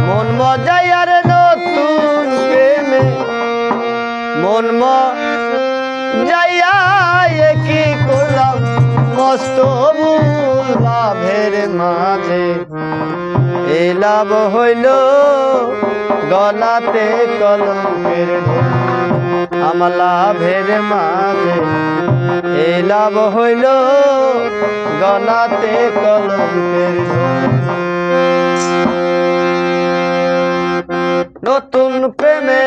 মন মজাইয়ার নতুন প্রেমে মন মজাইয়া কি করলাম মস্ত ভুল লাভের মাঝে এই লাভ হইল গলাতে কলঙ্কের আমার লাভের মাঝে এই লাভ হইল গলাতে কলঙ্কের নতুন প্রেমে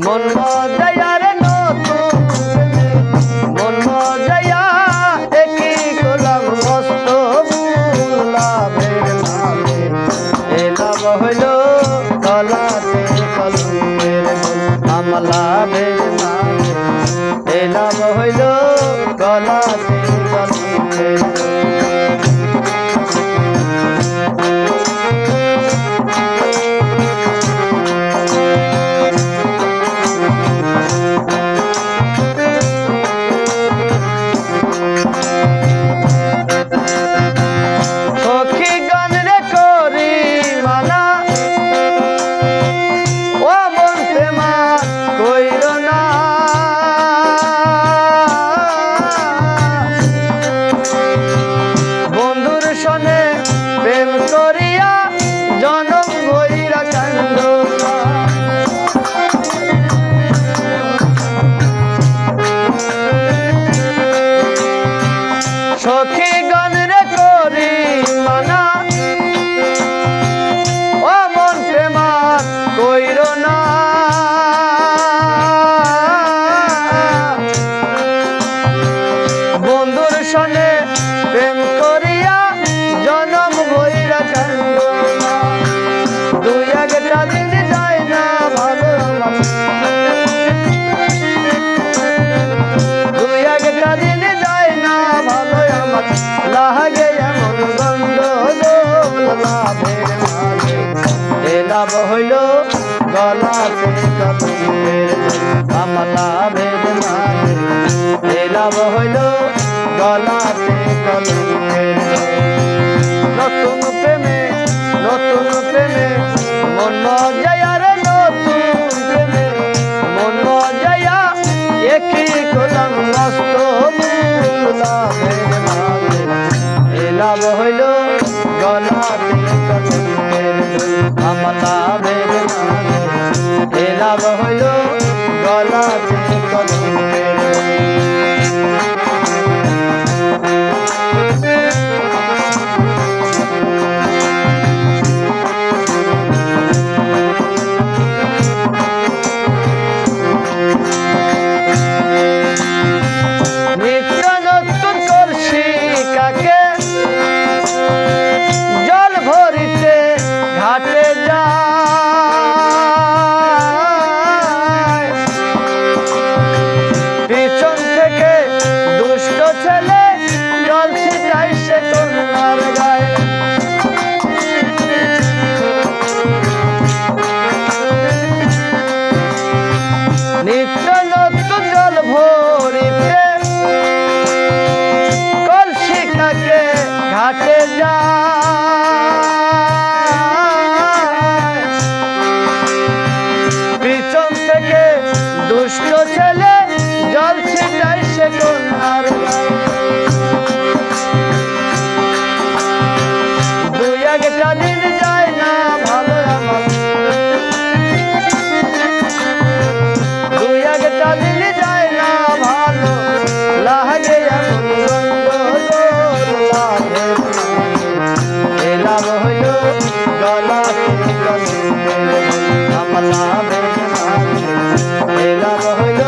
মন মজাইয়ার নতুন প্রেমে মন মজাইয়া একই গোলাম মস্ত লাভের মাঝে এই লাভ হইল গলাতে কলঙ্কের আমার লাভের মাঝে এই লাভ হইল গলাতে কলঙ্কের প্রেম করিয়া জনম ভৈরা কান্দ সখী গান রে করি মানা ও মন প্রেমার কইর না বন্ধুর সনে প্রেম করিয়া জনম ভৈরা কান্দ দুই একটা দিন যায় না ভালো দুই একটা দিন যায় না ভালো আমার লাগে এমন গন্ধ লাভের মাঝে এ লাভ হইল গলাতে কলঙ্কের আমার লাভের মাঝে এ লাভ হইল গলাতে কলঙ্কের নতুন প্রেমে মন মজাইয়ার নতুন প্রেমে মন মজাইয়া একই গোলাম মস্ত লাভের মাঝে এ লাভ হইল গলাতে কলঙ্কের আমার লাভের মাঝে এ লাভ হইল গলাতে কলঙ্কের জল ভরিতে ঘাটে যায় পিছন থেকে দুষ্ট ছেলে জল ছিটাই সে কন্যার গায়ে নিত্য নতুন জল ভরিতে কলসি কাকে ঘাটে যায় পিছন থেকে দুষ্ট ছেলে জল ছিটাই সে কন্যার গায়ে দুই একটা দিন যায় না ভালো আমার দুই একটা দিন যায় না ভালো লাগে এমন গন্ধ লাভের এ লাভ হইল গলাতে কলঙ্কের আমার লাভের মাঝে এ লাভ হইল